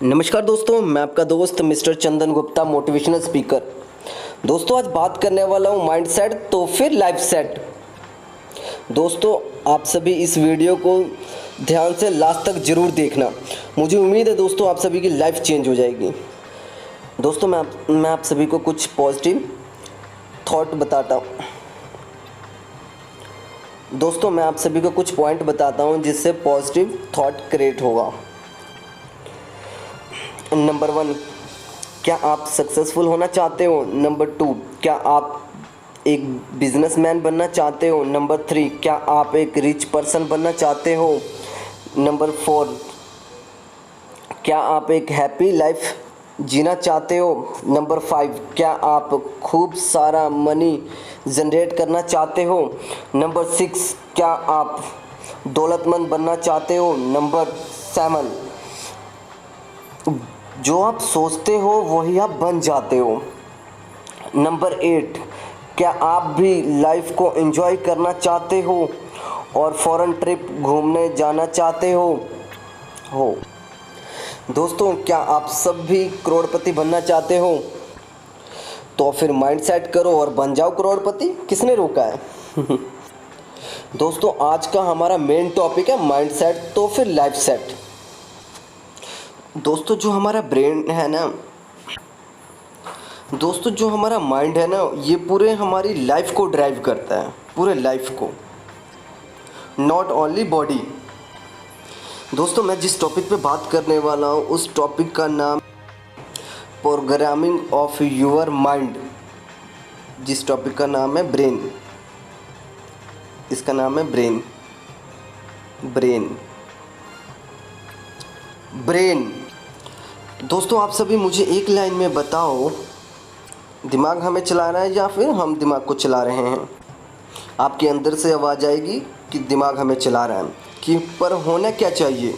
नमस्कार दोस्तों, मैं आपका दोस्त मिस्टर चंदन गुप्ता, मोटिवेशनल स्पीकर। दोस्तों, आज बात करने वाला हूँ माइंड सेट तो फिर लाइफ सेट। दोस्तों, आप सभी इस वीडियो को ध्यान से लास्ट तक ज़रूर देखना। मुझे उम्मीद है दोस्तों आप सभी की लाइफ चेंज हो जाएगी। दोस्तों, मैं आप सभी को कुछ पॉजिटिव थॉट बताता हूँ। दोस्तों, मैं आप सभी को कुछ पॉइंट बताता हूँ जिससे पॉजिटिव थॉट क्रिएट होगा। नंबर 1, क्या आप सक्सेसफुल होना चाहते हो? नंबर 2, क्या आप एक बिजनेसमैन बनना चाहते हो? नंबर 3, क्या आप एक रिच पर्सन बनना चाहते हो? नंबर 4, क्या आप एक हैप्पी लाइफ जीना चाहते हो? नंबर 5, क्या आप खूब सारा मनी जनरेट करना चाहते हो? नंबर 6, क्या आप दौलतमंद बनना चाहते हो? नंबर 7, जो आप सोचते हो वही आप बन जाते हो। नंबर 8, क्या आप भी लाइफ को एंजॉय करना चाहते हो और फॉरेन ट्रिप घूमने जाना चाहते हो। दोस्तों, क्या आप सब भी करोड़पति बनना चाहते हो? तो फिर माइंड सेट करो और बन जाओ करोड़पति। किसने रोका है? दोस्तों, आज का हमारा मेन टॉपिक है माइंड सेट तो फिर लाइफ सेट। दोस्तों, जो हमारा ब्रेन है ना, दोस्तों जो हमारा माइंड है ना, ये पूरे हमारी लाइफ को ड्राइव करता है, पूरे लाइफ को, नॉट ओनली बॉडी। दोस्तों, मैं जिस टॉपिक पे बात करने वाला हूँ उस टॉपिक का नाम प्रोग्रामिंग ऑफ योर माइंड। जिस टॉपिक का नाम है ब्रेन, इसका नाम है ब्रेन। दोस्तों, आप सभी मुझे एक लाइन में बताओ, दिमाग हमें चला रहा है या फिर हम दिमाग को चला रहे हैं? आपके अंदर से आवाज़ आएगी कि दिमाग हमें चला रहा है, कि पर होना क्या चाहिए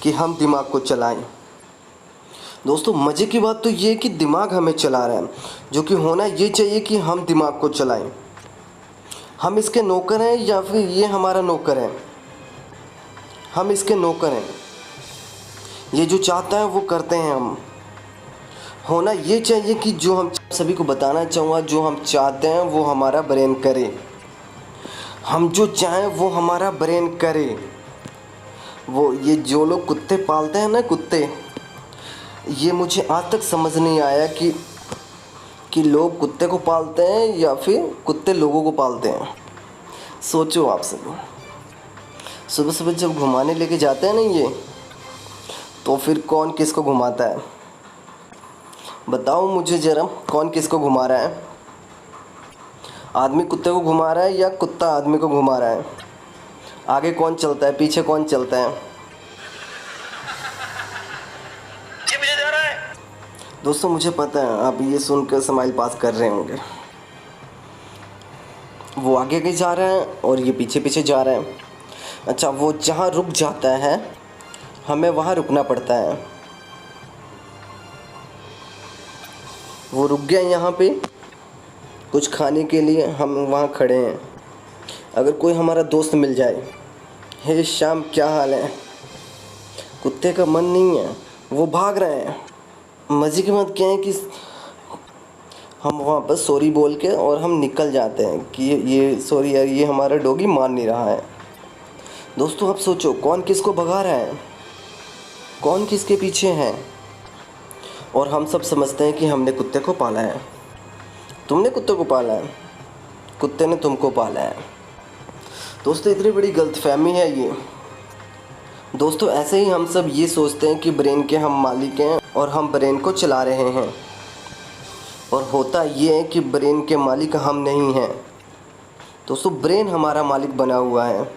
कि हम दिमाग को चलाएं। दोस्तों, मज़े की बात तो ये कि दिमाग हमें चला रहा है, जो कि होना ये चाहिए कि हम दिमाग को चलाएं। हम इसके नौकर हैं या फिर ये हमारा नौकर है? हम इसके नौकर हैं। ये जो चाहता है वो करते हैं हम। होना ये चाहिए कि जो हम सभी को बताना चाहूँगा, जो हम चाहते हैं वो हमारा ब्रेन करे। हम जो चाहें वो हमारा ब्रेन करे। वो ये जो लोग कुत्ते पालते हैं ना, कुत्ते, ये मुझे आज तक समझ नहीं आया कि लोग कुत्ते को पालते हैं या फिर कुत्ते लोगों को पालते हैं। सोचो आप सब, सुबह सुबह जब घुमाने लेके जाते हैं ना ये, तो फिर कौन किसको घुमाता है? बताओ मुझे ज़रा, कौन किसको घुमा रहा है? आदमी कुत्ते को घुमा रहा है या कुत्ता आदमी को घुमा रहा है? आगे कौन चलता है, पीछे कौन चलता है? पीछे जा रहा है। दोस्तों, मुझे पता है आप ये सुनकर स्माइल पास कर रहे होंगे। वो आगे आगे जा रहा है और ये पीछे पीछे जा रहा है। अच्छा, वो जहाँ रुक जाता है हमें वहाँ रुकना पड़ता है। वो रुक गया यहाँ पे कुछ खाने के लिए, हम वहाँ खड़े हैं। अगर कोई हमारा दोस्त मिल जाए, हे श्याम क्या हाल है? कुत्ते का मन नहीं है, वो भाग रहे हैं। मज़े की बात क्या है कि हम वहाँ पर सॉरी बोल के और हम निकल जाते हैं कि ये सॉरी यार, ये हमारा डॉगी मान नहीं रहा है। दोस्तों, आप सोचो, कौन किसको भगा रहा है, कौन किसके पीछे है? और हम सब समझते हैं कि हमने कुत्ते को पाला है। तुमने कुत्ते को पाला है, कुत्ते ने तुमको पाला है। दोस्तों, इतनी बड़ी गलतफहमी है ये। दोस्तों, ऐसे ही हम सब ये सोचते हैं कि ब्रेन के हम मालिक हैं और हम ब्रेन को चला रहे हैं। और होता ये है कि ब्रेन के मालिक हम नहीं हैं। दोस्तों, ब्रेन हमारा मालिक बना हुआ है।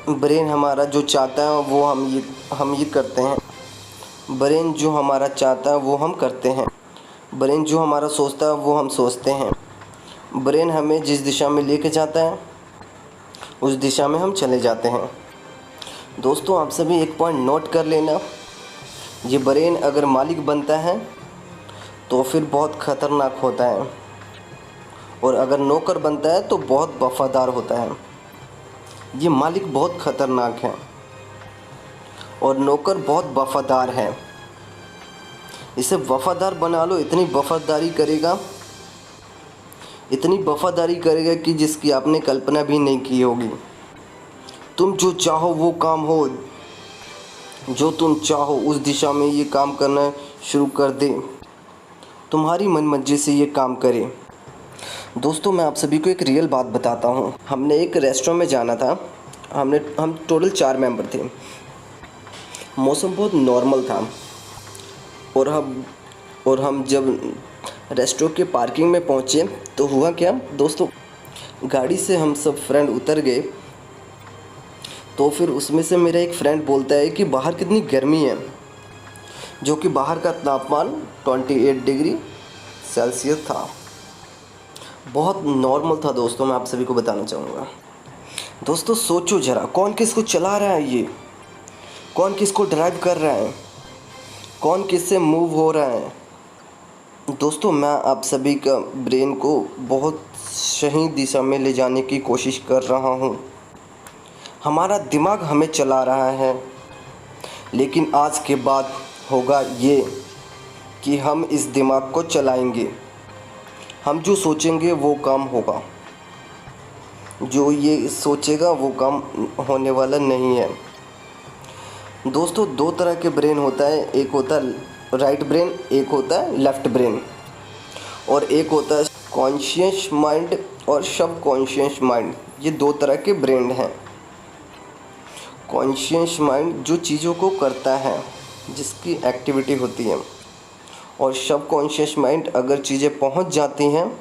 ब्रेन हमारा जो चाहता है वो हम ये करते हैं। ब्रेन जो हमारा चाहता है वो हम करते हैं। ब्रेन जो हमारा सोचता है वो हम सोचते हैं। ब्रेन हमें जिस दिशा में लेके जाता है उस दिशा में हम चले जाते हैं। दोस्तों, आप सभी एक पॉइंट नोट कर लेना, ये ब्रेन अगर मालिक बनता है तो फिर बहुत ख़तरनाक होता है, और अगर नौकर बनता है तो बहुत वफादार होता है। ये मालिक बहुत ख़तरनाक है और नौकर बहुत वफादार है। इसे वफ़ादार बना लो, इतनी वफ़ादारी करेगा कि जिसकी आपने कल्पना भी नहीं की होगी। तुम जो चाहो वो काम हो, जो तुम चाहो उस दिशा में ये काम करना शुरू कर दे, तुम्हारी मनमर्जी से ये काम करे। दोस्तों, मैं आप सभी को एक रियल बात बताता हूँ। हमने एक रेस्टोरेंट में जाना था। हम टोटल 4 मेंबर थे। मौसम बहुत नॉर्मल था और हम जब रेस्टोरेंट के पार्किंग में पहुँचे तो हुआ क्या दोस्तों, गाड़ी से हम सब फ्रेंड उतर गए। तो फिर उसमें से मेरा एक फ्रेंड बोलता है कि बाहर कितनी गर्मी है, जो कि बाहर का तापमान 28 डिग्री सेल्सियस था। बहुत नॉर्मल था दोस्तों, मैं आप सभी को बताना चाहूँगा। दोस्तों सोचो ज़रा, कौन किसको चला रहा है, ये कौन किसको ड्राइव कर रहा है, कौन किससे मूव हो रहा है। दोस्तों, मैं आप सभी का ब्रेन को बहुत सही दिशा में ले जाने की कोशिश कर रहा हूँ। हमारा दिमाग हमें चला रहा है, लेकिन आज के बाद होगा ये कि हम इस दिमाग को चलाएंगे। हम जो सोचेंगे वो काम होगा, जो ये सोचेगा वो काम होने वाला नहीं है। दोस्तों, 2 तरह के ब्रेन होता है, एक होता है राइट ब्रेन, एक होता है लेफ़्ट ब्रेन, और एक होता है कॉन्शियस माइंड और सबकॉन्शियस माइंड। ये 2 तरह के ब्रेन हैं। कॉन्शियस माइंड जो चीज़ों को करता है, जिसकी एक्टिविटी होती है, और सबकॉन्शियस माइंड अगर चीज़ें पहुंच जाती हैं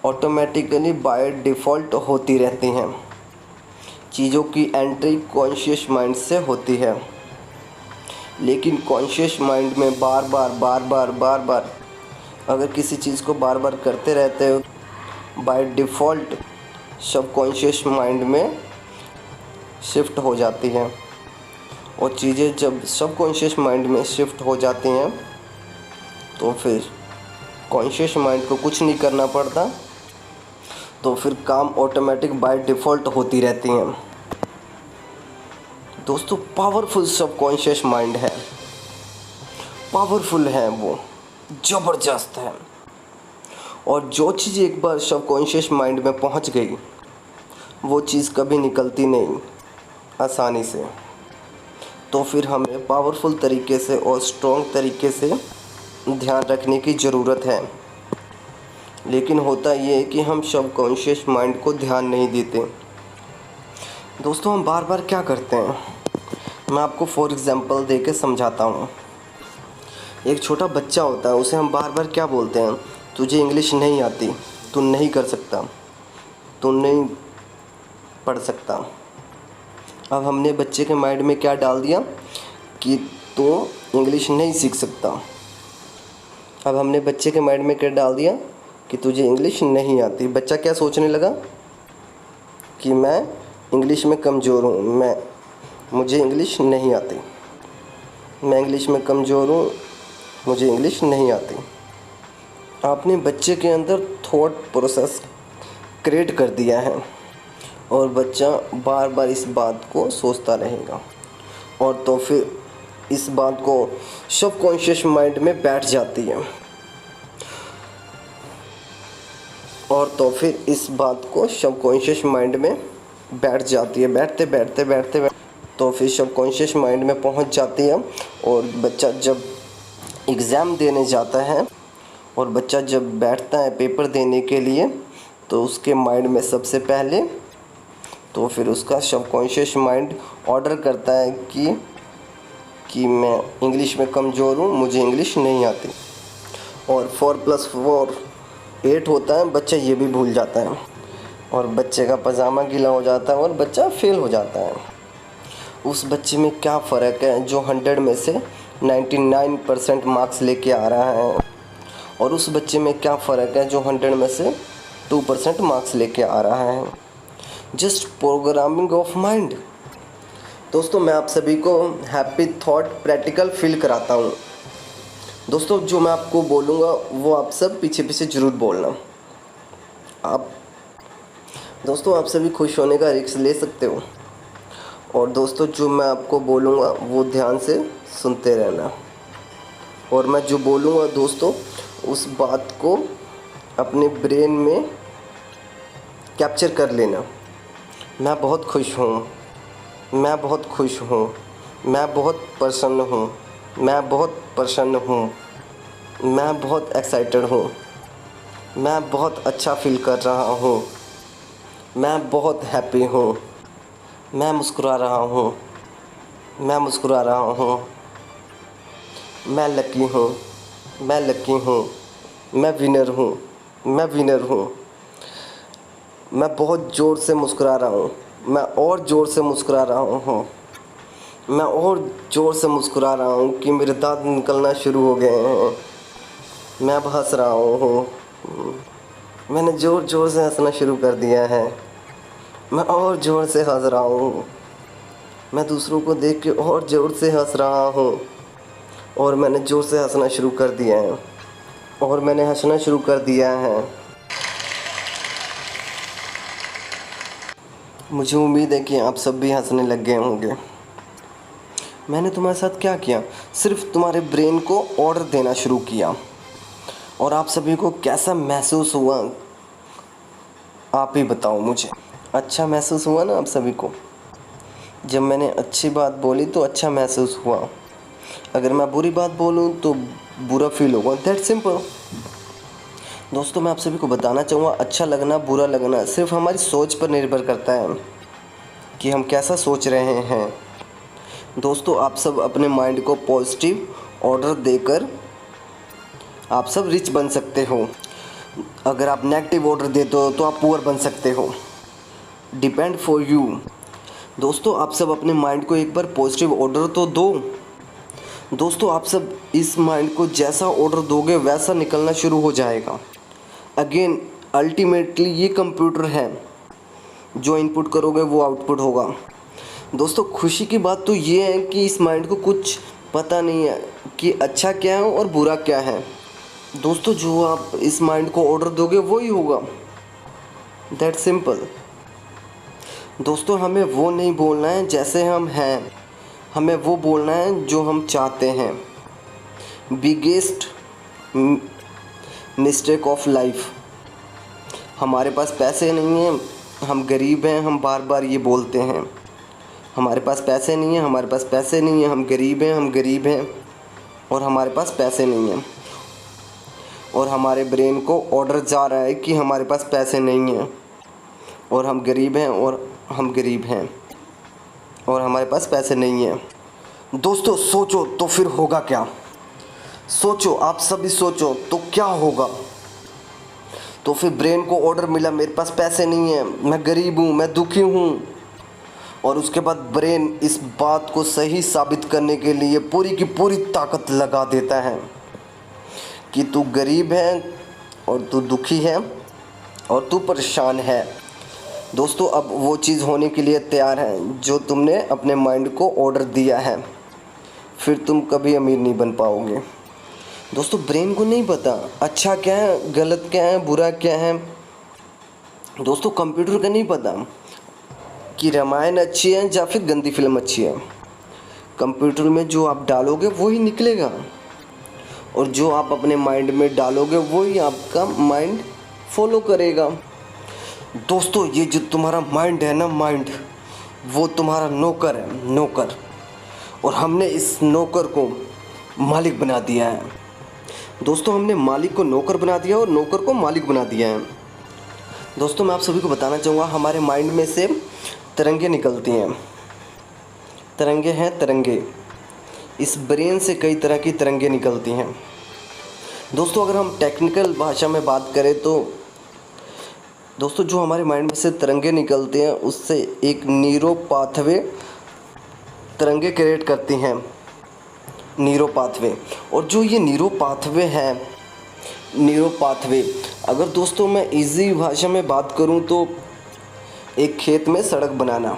ऑटोमेटिकली बाय डिफ़ॉल्ट होती रहती हैं। चीज़ों की एंट्री कॉन्शियस माइंड से होती है, लेकिन कॉन्शियस माइंड में बार बार अगर किसी चीज़ को बार बार करते रहते हो, बाय डिफ़ॉल्ट सबकॉन्शियस माइंड में शिफ्ट हो जाती हैं। और चीज़ें जब सबकॉन्शियस माइंड में शिफ्ट हो जाती हैं तो फिर कॉन्शियस माइंड को कुछ नहीं करना पड़ता, तो फिर काम ऑटोमेटिक बाय डिफ़ॉल्ट होती रहती हैं। दोस्तों, पावरफुल सबकॉन्शियस माइंड है, पावरफुल है, वो ज़बरदस्त है। और जो चीज़ एक बार सबकॉन्शियस माइंड में पहुंच गई, वो चीज़ कभी निकलती नहीं आसानी से। तो फिर हमें पावरफुल तरीके से और स्ट्रॉन्ग तरीके से ध्यान रखने की ज़रूरत है। लेकिन होता ये है कि हम सबकॉन्शियस माइंड को ध्यान नहीं देते। दोस्तों, हम बार बार क्या करते हैं, मैं आपको फॉर एग्ज़ाम्पल दे के समझाता हूँ। एक छोटा बच्चा होता है, उसे हम बार बार क्या बोलते हैं, तुझे इंग्लिश नहीं आती, तू नहीं कर सकता, तू नहीं पढ़ सकता। अब हमने बच्चे के माइंड में क्या डाल दिया कि तू इंग्लिश नहीं सीख सकता। अब हमने बच्चे के माइंड में क्या डाल दिया कि तुझे इंग्लिश नहीं आती। बच्चा क्या सोचने लगा कि मैं इंग्लिश में कमज़ोर हूँ, मुझे इंग्लिश नहीं आती, मैं इंग्लिश में कमज़ोर हूँ, मुझे इंग्लिश नहीं आती। आपने बच्चे के अंदर थॉट प्रोसेस क्रिएट कर दिया है और बच्चा बार बार इस बात को सोचता रहेगा, और तो फिर इस बात को सबकॉन्शियस माइंड में बैठ जाती है, और तो फिर इस बात को सबकॉन्शियस माइंड में बैठ जाती है। बैठते तो फिर सबकॉन्शियस माइंड में पहुंच जाती है। और बच्चा जब एग्ज़ाम देने जाता है और बच्चा जब बैठता है पेपर देने के लिए, तो उसके माइंड में सबसे पहले तो फिर उसका सबकॉन्शियस माइंड ऑर्डर करता है कि मैं इंग्लिश में कमज़ोर हूँ, मुझे इंग्लिश नहीं आती। और 4+4 8 होता है, बच्चा ये भी भूल जाता है और बच्चे का पजामा गीला हो जाता है और बच्चा फेल हो जाता है। उस बच्चे में क्या फ़र्क है जो 100 में से 99% मार्क्स लेके आ रहा है, और उस बच्चे में क्या फ़र्क है जो 100 में से 2% मार्क्स लेके आ रहा है। Just programming of mind. दोस्तों, मैं आप सभी को हैप्पी थॉट प्रैक्टिकल फील कराता हूँ। दोस्तों, जो मैं आपको बोलूँगा वो आप सब पीछे पीछे ज़रूर बोलना। दोस्तों, आप सभी खुश होने का रिस्क ले सकते हो, और दोस्तों जो मैं आपको बोलूँगा वो ध्यान से सुनते रहना। और मैं जो बोलूँगा दोस्तों उस बात को अपने ब्रेन में कैप्चर कर लेना। मैं बहुत खुश हूँ, मैं बहुत खुश हूँ, मैं बहुत प्रसन्न हूँ, मैं बहुत प्रसन्न हूँ, मैं बहुत एक्साइटेड हूँ, मैं बहुत अच्छा फील कर रहा हूँ, मैं बहुत हैप्पी हूँ, मैं मुस्कुरा रहा हूँ, मैं मुस्कुरा रहा हूँ, मैं लकी हूँ, मैं लकी हूँ, मैं विनर हूँ, मैं विनर हूँ, मैं बहुत ज़ोर से मुस्कुरा रहा हूँ, मैं और ज़ोर से मुस्कुरा रहा हूँ, मैं और ज़ोर से मुस्कुरा रहा हूँ कि मेरे दांत निकलना शुरू हो गए हैं। मैं अब हंस रहा हूँ, मैंने ज़ोर ज़ोर से हंसना शुरू कर दिया है। मैं और ज़ोर से हंस रहा हूँ, मैं दूसरों को देख के और ज़ोर से हंस रहा हूँ और मैंने ज़ोर से हंसना शुरू कर दिया है और मैंने हंसना शुरू कर दिया है। मुझे उम्मीद है कि आप सब भी हंसने लग गए होंगे। मैंने तुम्हारे साथ क्या किया, सिर्फ तुम्हारे ब्रेन को ऑर्डर देना शुरू किया और आप सभी को कैसा महसूस हुआ आप ही बताओ मुझे। अच्छा महसूस हुआ ना आप सभी को? जब मैंने अच्छी बात बोली तो अच्छा महसूस हुआ, अगर मैं बुरी बात बोलूँ तो बुरा फील होगा। That simple. दोस्तों मैं आप सभी को बताना चाहूँगा, अच्छा लगना बुरा लगना सिर्फ हमारी सोच पर निर्भर करता है कि हम कैसा सोच रहे हैं। दोस्तों आप सब अपने माइंड को पॉजिटिव ऑर्डर देकर आप सब रिच बन सकते हो। अगर आप नेगेटिव ऑर्डर देते हो तो आप पुअर बन सकते हो। Depend for you. दोस्तों आप सब अपने माइंड को एक बार पॉजिटिव ऑर्डर तो दो। दोस्तों आप सब इस माइंड को जैसा ऑर्डर दोगे वैसा निकलना शुरू हो जाएगा। अगेन अल्टीमेटली ये कंप्यूटर है, जो इनपुट करोगे वो आउटपुट होगा। दोस्तों खुशी की बात तो ये है कि इस माइंड को कुछ पता नहीं है कि अच्छा क्या है और बुरा क्या है। दोस्तों जो आप इस माइंड को ऑर्डर दोगे वही होगा। That simple. दोस्तों हमें वो नहीं बोलना है जैसे हम हैं, हमें वो बोलना है जो हम चाहते हैं। Biggest mistake of life. हमारे पास पैसे नहीं हैं, हम गरीब हैं, हम बार बार ये बोलते हैं हमारे पास पैसे नहीं हैं, हमारे पास पैसे नहीं हैं, हम गरीब हैं, हम गरीब हैं और हमारे पास पैसे नहीं हैं। और हमारे ब्रेन को ऑर्डर जा रहा है कि हमारे पास पैसे नहीं हैं और हम गरीब हैं और हम गरीब हैं और हमारे पास पैसे नहीं हैं। दोस्तों सोचो तो फिर होगा क्या? सोचो, आप सभी सोचो तो क्या होगा? तो फिर ब्रेन को ऑर्डर मिला मेरे पास पैसे नहीं हैं, मैं गरीब हूँ, मैं दुखी हूँ, और उसके बाद ब्रेन इस बात को सही साबित करने के लिए पूरी की पूरी ताकत लगा देता है कि तू गरीब है और तू दुखी है और तू परेशान है। दोस्तों अब वो चीज़ होने के लिए तैयार है जो तुमने अपने माइंड को ऑर्डर दिया है, फिर तुम कभी अमीर नहीं बन पाओगे। दोस्तों ब्रेन को नहीं पता अच्छा क्या है, गलत क्या है, बुरा क्या है। दोस्तों कंप्यूटर का नहीं पता कि रामायण अच्छी है या फिर गंदी फिल्म अच्छी है। कंप्यूटर में जो आप डालोगे वही निकलेगा और जो आप अपने माइंड में डालोगे वही आपका माइंड फॉलो करेगा। दोस्तों ये जो तुम्हारा माइंड है ना, माइंड वो तुम्हारा नौकर है, नौकर, और हमने इस नौकर को मालिक बना दिया है। दोस्तों हमने मालिक को नौकर बना दिया और नौकर को मालिक बना दिया है। दोस्तों मैं आप सभी को बताना चाहूँगा, हमारे माइंड में से तरंगे निकलती हैं। तरंगे हैं, तरंगे। इस ब्रेन से कई तरह की तरंगे निकलती हैं। दोस्तों अगर हम टेक्निकल भाषा में बात करें तो दोस्तों जो हमारे माइंड में से तरंगे निकलते हैं उससे एक न्यूरो पाथवे तरंगे क्रिएट करती हैं, न्यूरो पाथवे। और जो ये न्यूरो पाथवे है, न्यूरो पाथवे, अगर दोस्तों मैं इजी भाषा में बात करूं तो एक खेत में सड़क बनाना।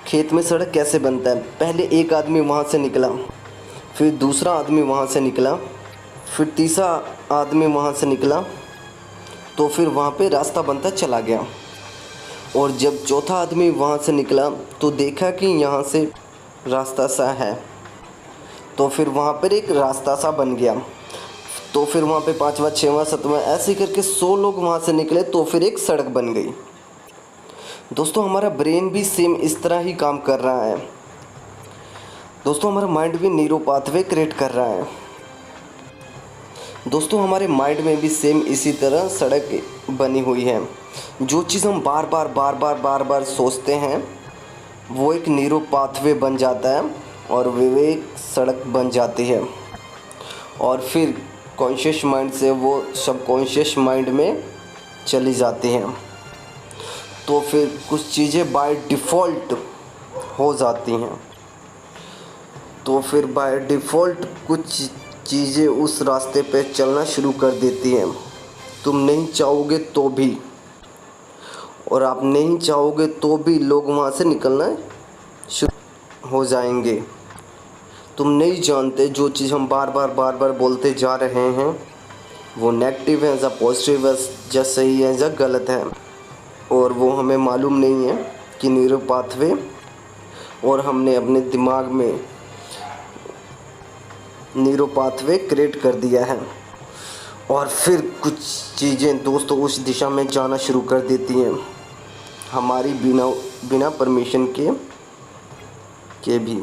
खेत में सड़क कैसे बनता है? पहले एक आदमी वहाँ से निकला, फिर दूसरा आदमी वहाँ से निकला, फिर तीसरा आदमी वहाँ से निकला, तो फिर वहाँ पे रास्ता बनता चला गया। और जब चौथा आदमी वहाँ से निकला तो देखा कि यहाँ से रास्ता सा है, तो फिर वहाँ पर एक रास्ता सा बन गया। तो फिर वहाँ पे 5वां 6वां 7वां ऐसे करके 100 लोग वहाँ से निकले, तो फिर एक सड़क बन गई। दोस्तों हमारा ब्रेन भी सेम इस तरह ही काम कर रहा है। दोस्तों हमारा माइंड भी न्यूरो पाथवे क्रिएट कर रहा है। दोस्तों हमारे माइंड में भी सेम इसी तरह सड़क बनी हुई है। जो चीज़ हम बार बार सोचते हैं वो एक न्यूरो पाथवे बन जाता है और विवेक सड़क बन जाती है, और फिर कॉन्शियस माइंड से वो सबकॉन्शियस माइंड में चली जाती हैं। तो फिर कुछ चीज़ें बाय डिफ़ॉल्ट हो जाती हैं। तो फिर बाय डिफ़ॉल्ट कुछ चीज़ें उस रास्ते पे चलना शुरू कर देती हैं। तुम नहीं चाहोगे तो भी, और आप नहीं चाहोगे तो भी लोग वहाँ से निकलना शुरू हो जाएंगे। तुम नहीं जानते जो चीज़ हम बार बार बोलते जा रहे हैं वो नेगेटिव है या पॉजिटिव है, या सही है या गलत है, और वो हमें मालूम नहीं है कि न्यूरो पाथवे, और हमने अपने दिमाग में न्यूरो पाथवे क्रिएट कर दिया है। और फिर कुछ चीज़ें दोस्तों उस दिशा में जाना शुरू कर देती हैं हमारी बिना परमिशन के भी।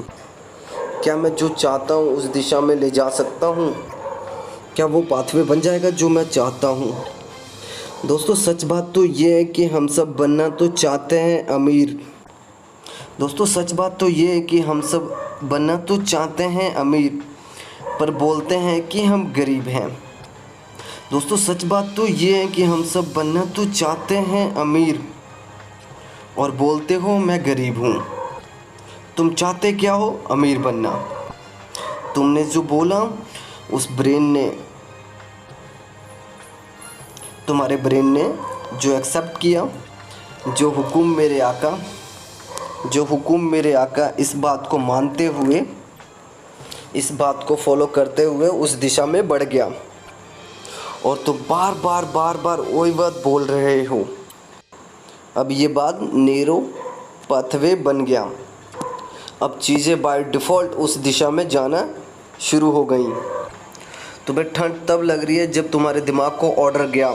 क्या मैं जो चाहता हूँ उस दिशा में ले जा सकता हूँ? क्या वो पाथवे बन जाएगा जो मैं चाहता हूँ? दोस्तों सच बात तो ये है कि हम सब बनना तो चाहते हैं अमीर। दोस्तों सच बात तो ये है कि हम सब बनना तो चाहते हैं अमीर, पर बोलते हैं कि हम गरीब हैं। दोस्तों सच बात तो ये है कि हम सब बनना तो चाहते हैं अमीर, और बोलते हो मैं गरीब हूँ। तुम चाहते क्या हो? अमीर बनना। तुमने जो बोला उस ब्रेन ने, तुम्हारे ब्रेन ने जो एक्सेप्ट किया, जो हुक्म मेरे आका इस बात को मानते हुए, इस बात को फॉलो करते हुए उस दिशा में बढ़ गया। और तुम बार बार वही बात बोल रहे हो। अब ये बात न्यूरो पाथवे बन गया। अब चीज़ें बाय डिफ़ॉल्ट उस दिशा में जाना शुरू हो गई। तुम्हें ठंड तब लग रही है जब तुम्हारे दिमाग को ऑर्डर गया,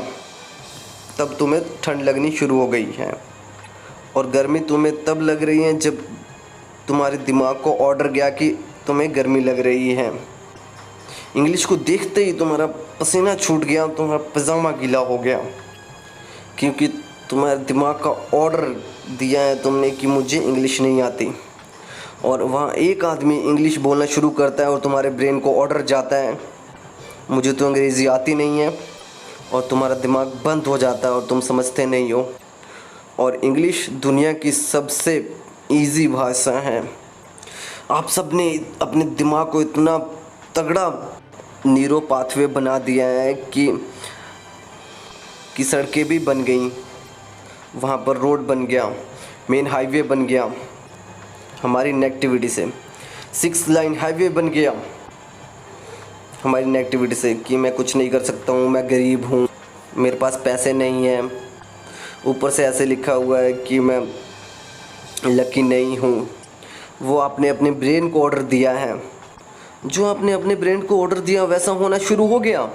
तब तुम्हें ठंड लगनी शुरू हो गई है। और गर्मी तुम्हें तब लग रही है जब तुम्हारे दिमाग को ऑर्डर गया कि तुम्हें गर्मी लग रही है। इंग्लिश को देखते ही तुम्हारा पसीना छूट गया, तुम्हारा पजामा गीला हो गया, क्योंकि तुम्हारे दिमाग का ऑर्डर दिया है तुमने कि मुझे इंग्लिश नहीं आती। और वहाँ एक आदमी इंग्लिश बोलना शुरू करता है और तुम्हारे ब्रेन को ऑर्डर जाता है मुझे तो अंग्रेज़ी आती नहीं है, और तुम्हारा दिमाग बंद हो जाता है और तुम समझते नहीं हो। और इंग्लिश दुनिया की सबसे इजी भाषा है। आप सब ने अपने दिमाग को इतना तगड़ा न्यूरो पाथवे बना दिया है कि सड़कें भी बन गई, वहाँ पर रोड बन गया, मेन हाईवे बन गया हमारी नेगेटिविटी से, 6 लाइन हाईवे बन गया हमारी नेगेटिविटी से कि मैं कुछ नहीं कर सकता हूँ, मैं गरीब हूँ, मेरे पास पैसे नहीं हैं। ऊपर से ऐसे लिखा हुआ है कि मैं लकी नहीं हूँ। वो आपने अपने ब्रेन को ऑर्डर दिया है। जो आपने अपने ब्रेन को ऑर्डर दिया वैसा होना शुरू हो गया,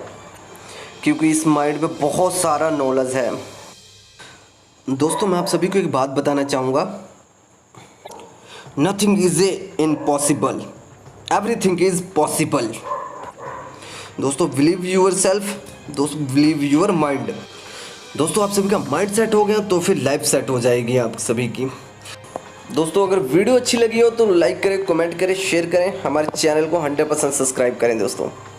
क्योंकि इस माइंड में बहुत सारा नॉलेज है। दोस्तों मैं आप सभी को एक बात बताना चाहूँगा, nothing is impossible, everything is possible. दोस्तों बिलीव यूर सेल्फ, दोस्तों बिलीव यूर माइंड। दोस्तों आप सभी का माइंड सेट हो गया तो फिर लाइफ सेट हो जाएगी आप सभी की। दोस्तों अगर वीडियो अच्छी लगी हो तो लाइक करें, कमेंट करें, शेयर करें, हमारे चैनल को 100% सब्सक्राइब करें दोस्तों।